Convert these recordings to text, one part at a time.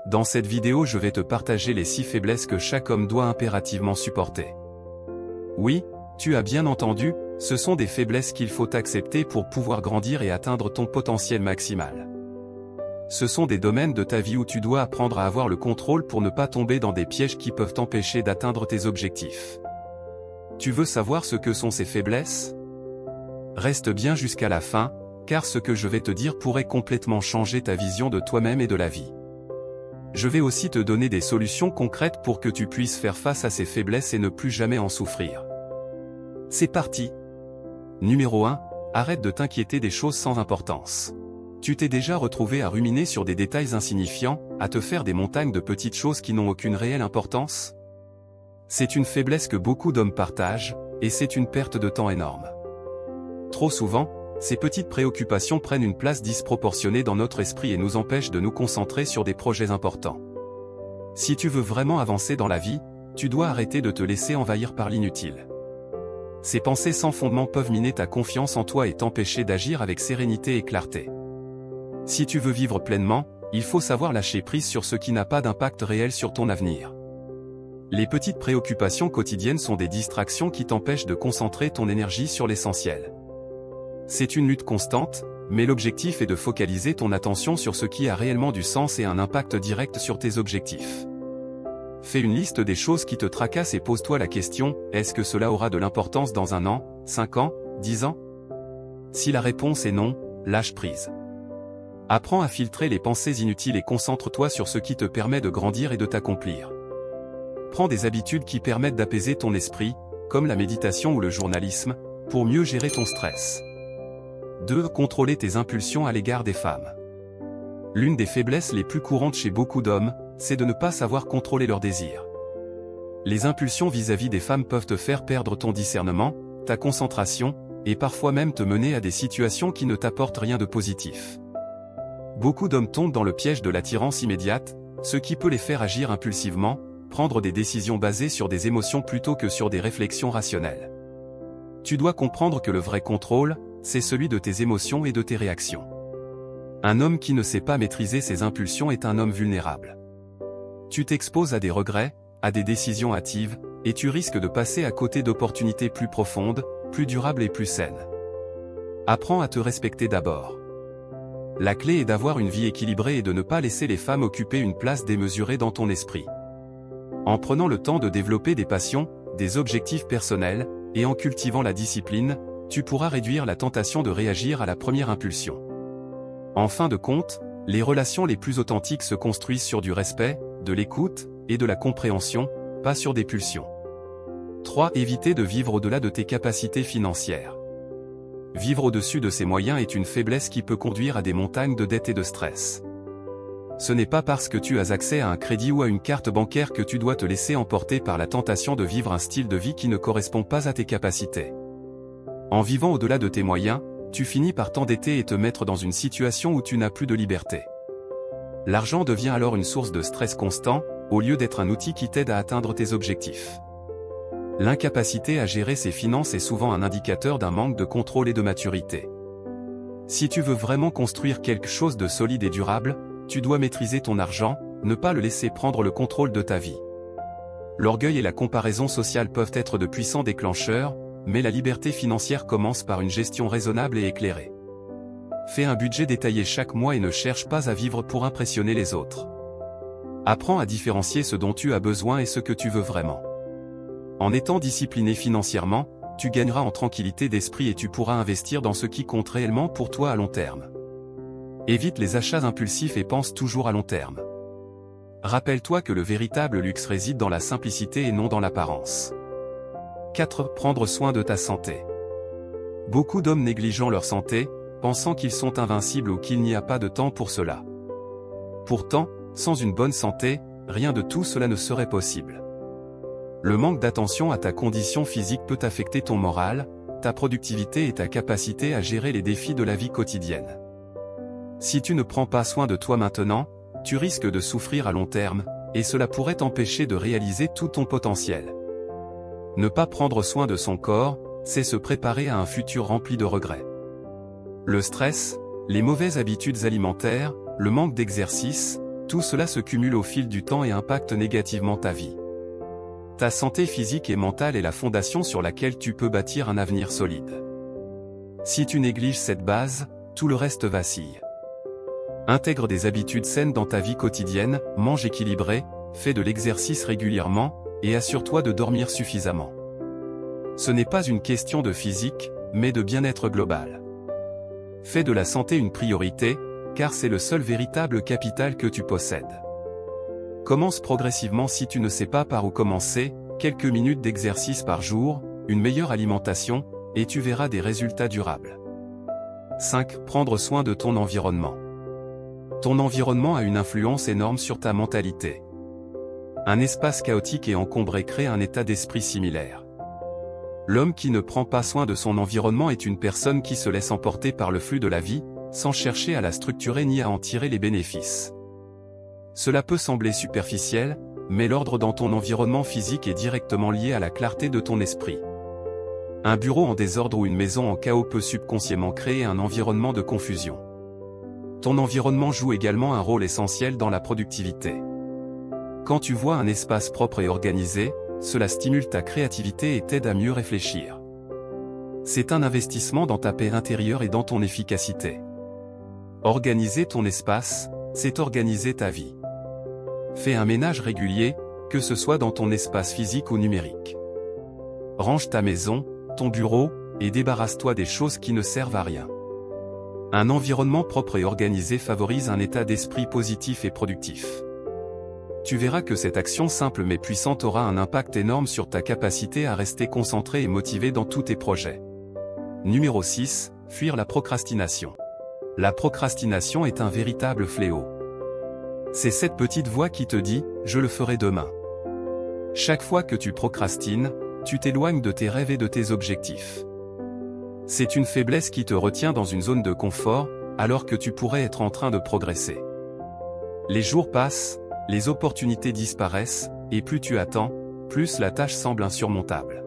Dans cette vidéo, je vais te partager les 6 faiblesses que chaque homme doit impérativement supporter. Oui, tu as bien entendu, ce sont des faiblesses qu'il faut accepter pour pouvoir grandir et atteindre ton potentiel maximal. Ce sont des domaines de ta vie où tu dois apprendre à avoir le contrôle pour ne pas tomber dans des pièges qui peuvent t'empêcher d'atteindre tes objectifs. Tu veux savoir ce que sont ces faiblesses? Reste bien jusqu'à la fin, car ce que je vais te dire pourrait complètement changer ta vision de toi-même et de la vie. Je vais aussi te donner des solutions concrètes pour que tu puisses faire face à ces faiblesses et ne plus jamais en souffrir. C'est parti! Numéro 1, arrête de t'inquiéter des choses sans importance. Tu t'es déjà retrouvé à ruminer sur des détails insignifiants, à te faire des montagnes de petites choses qui n'ont aucune réelle importance? C'est une faiblesse que beaucoup d'hommes partagent, et c'est une perte de temps énorme. Trop souvent, ces petites préoccupations prennent une place disproportionnée dans notre esprit et nous empêchent de nous concentrer sur des projets importants. Si tu veux vraiment avancer dans la vie, tu dois arrêter de te laisser envahir par l'inutile. Ces pensées sans fondement peuvent miner ta confiance en toi et t'empêcher d'agir avec sérénité et clarté. Si tu veux vivre pleinement, il faut savoir lâcher prise sur ce qui n'a pas d'impact réel sur ton avenir. Les petites préoccupations quotidiennes sont des distractions qui t'empêchent de concentrer ton énergie sur l'essentiel. C'est une lutte constante, mais l'objectif est de focaliser ton attention sur ce qui a réellement du sens et un impact direct sur tes objectifs. Fais une liste des choses qui te tracassent et pose-toi la question, est-ce que cela aura de l'importance dans 1 an, 5 ans, 10 ans? Si la réponse est non, lâche prise. Apprends à filtrer les pensées inutiles et concentre-toi sur ce qui te permet de grandir et de t'accomplir. Prends des habitudes qui permettent d'apaiser ton esprit, comme la méditation ou le journalisme, pour mieux gérer ton stress. 2. Contrôler tes impulsions à l'égard des femmes. L'une des faiblesses les plus courantes chez beaucoup d'hommes, c'est de ne pas savoir contrôler leurs désirs. Les impulsions vis-à-vis des femmes peuvent te faire perdre ton discernement, ta concentration, et parfois même te mener à des situations qui ne t'apportent rien de positif. Beaucoup d'hommes tombent dans le piège de l'attirance immédiate, ce qui peut les faire agir impulsivement, prendre des décisions basées sur des émotions plutôt que sur des réflexions rationnelles. Tu dois comprendre que le vrai contrôle, c'est celui de tes émotions et de tes réactions. Un homme qui ne sait pas maîtriser ses impulsions est un homme vulnérable. Tu t'exposes à des regrets, à des décisions hâtives, et tu risques de passer à côté d'opportunités plus profondes, plus durables et plus saines. Apprends à te respecter d'abord. La clé est d'avoir une vie équilibrée et de ne pas laisser les femmes occuper une place démesurée dans ton esprit. En prenant le temps de développer des passions, des objectifs personnels, et en cultivant la discipline, tu pourras réduire la tentation de réagir à la première impulsion. En fin de compte, les relations les plus authentiques se construisent sur du respect, de l'écoute, et de la compréhension, pas sur des pulsions. 3. Éviter de vivre au-delà de tes capacités financières. Vivre au-dessus de ses moyens est une faiblesse qui peut conduire à des montagnes de dettes et de stress. Ce n'est pas parce que tu as accès à un crédit ou à une carte bancaire que tu dois te laisser emporter par la tentation de vivre un style de vie qui ne correspond pas à tes capacités. En vivant au-delà de tes moyens, tu finis par t'endetter et te mettre dans une situation où tu n'as plus de liberté. L'argent devient alors une source de stress constant, au lieu d'être un outil qui t'aide à atteindre tes objectifs. L'incapacité à gérer ses finances est souvent un indicateur d'un manque de contrôle et de maturité. Si tu veux vraiment construire quelque chose de solide et durable, tu dois maîtriser ton argent, ne pas le laisser prendre le contrôle de ta vie. L'orgueil et la comparaison sociale peuvent être de puissants déclencheurs, mais la liberté financière commence par une gestion raisonnable et éclairée. Fais un budget détaillé chaque mois et ne cherche pas à vivre pour impressionner les autres. Apprends à différencier ce dont tu as besoin et ce que tu veux vraiment. En étant discipliné financièrement, tu gagneras en tranquillité d'esprit et tu pourras investir dans ce qui compte réellement pour toi à long terme. Évite les achats impulsifs et pense toujours à long terme. Rappelle-toi que le véritable luxe réside dans la simplicité et non dans l'apparence. 4. Prendre soin de ta santé. Beaucoup d'hommes négligeant leur santé, pensant qu'ils sont invincibles ou qu'il n'y a pas de temps pour cela. Pourtant, sans une bonne santé, rien de tout cela ne serait possible. Le manque d'attention à ta condition physique peut affecter ton moral, ta productivité et ta capacité à gérer les défis de la vie quotidienne. Si tu ne prends pas soin de toi maintenant, tu risques de souffrir à long terme, et cela pourrait t'empêcher de réaliser tout ton potentiel. Ne pas prendre soin de son corps, c'est se préparer à un futur rempli de regrets. Le stress, les mauvaises habitudes alimentaires, le manque d'exercice, tout cela se cumule au fil du temps et impacte négativement ta vie. Ta santé physique et mentale est la fondation sur laquelle tu peux bâtir un avenir solide. Si tu négliges cette base, tout le reste vacille. Intègre des habitudes saines dans ta vie quotidienne, mange équilibré, fais de l'exercice régulièrement, et assure-toi de dormir suffisamment. Ce n'est pas une question de physique, mais de bien-être global. Fais de la santé une priorité, car c'est le seul véritable capital que tu possèdes. Commence progressivement si tu ne sais pas par où commencer, quelques minutes d'exercice par jour, une meilleure alimentation, et tu verras des résultats durables. 5. Prendre soin de ton environnement. Ton environnement a une influence énorme sur ta mentalité. Un espace chaotique et encombré crée un état d'esprit similaire. L'homme qui ne prend pas soin de son environnement est une personne qui se laisse emporter par le flux de la vie, sans chercher à la structurer ni à en tirer les bénéfices. Cela peut sembler superficiel, mais l'ordre dans ton environnement physique est directement lié à la clarté de ton esprit. Un bureau en désordre ou une maison en chaos peut subconsciemment créer un environnement de confusion. Ton environnement joue également un rôle essentiel dans la productivité. Quand tu vois un espace propre et organisé, cela stimule ta créativité et t'aide à mieux réfléchir. C'est un investissement dans ta paix intérieure et dans ton efficacité. Organiser ton espace, c'est organiser ta vie. Fais un ménage régulier, que ce soit dans ton espace physique ou numérique. Range ta maison, ton bureau, et débarrasse-toi des choses qui ne servent à rien. Un environnement propre et organisé favorise un état d'esprit positif et productif. Tu verras que cette action simple mais puissante aura un impact énorme sur ta capacité à rester concentré et motivé dans tous tes projets. Numéro 6. Fuir la procrastination. La procrastination est un véritable fléau. C'est cette petite voix qui te dit « je le ferai demain ». Chaque fois que tu procrastines, tu t'éloignes de tes rêves et de tes objectifs. C'est une faiblesse qui te retient dans une zone de confort, alors que tu pourrais être en train de progresser. Les jours passent, les opportunités disparaissent, et plus tu attends, plus la tâche semble insurmontable.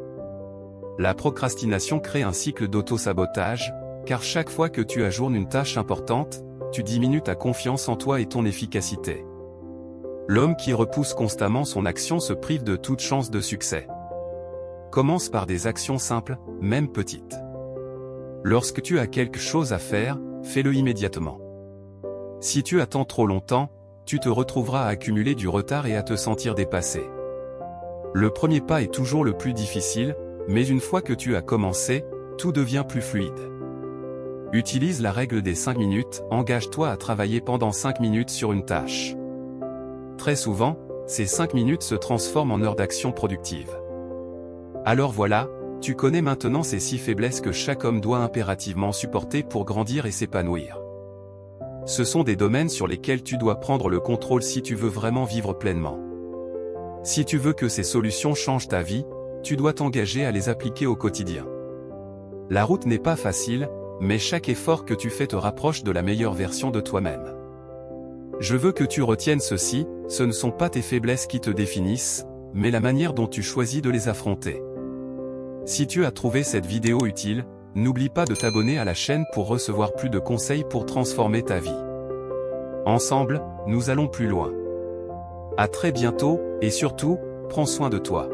La procrastination crée un cycle d'auto-sabotage, car chaque fois que tu ajournes une tâche importante, tu diminues ta confiance en toi et ton efficacité. L'homme qui repousse constamment son action se prive de toute chance de succès. Commence par des actions simples, même petites. Lorsque tu as quelque chose à faire, fais-le immédiatement. Si tu attends trop longtemps, tu te retrouveras à accumuler du retard et à te sentir dépassé. Le premier pas est toujours le plus difficile, mais une fois que tu as commencé, tout devient plus fluide. Utilise la règle des 5 minutes, engage-toi à travailler pendant 5 minutes sur une tâche. Très souvent, ces 5 minutes se transforment en heures d'action productive. Alors voilà, tu connais maintenant ces 6 faiblesses que chaque homme doit impérativement supporter pour grandir et s'épanouir. Ce sont des domaines sur lesquels tu dois prendre le contrôle si tu veux vraiment vivre pleinement. Si tu veux que ces solutions changent ta vie, tu dois t'engager à les appliquer au quotidien. La route n'est pas facile, mais chaque effort que tu fais te rapproche de la meilleure version de toi-même. Je veux que tu retiennes ceci, ce ne sont pas tes faiblesses qui te définissent, mais la manière dont tu choisis de les affronter. Si tu as trouvé cette vidéo utile, n'oublie pas de t'abonner à la chaîne pour recevoir plus de conseils pour transformer ta vie. Ensemble, nous allons plus loin. À très bientôt, et surtout, prends soin de toi.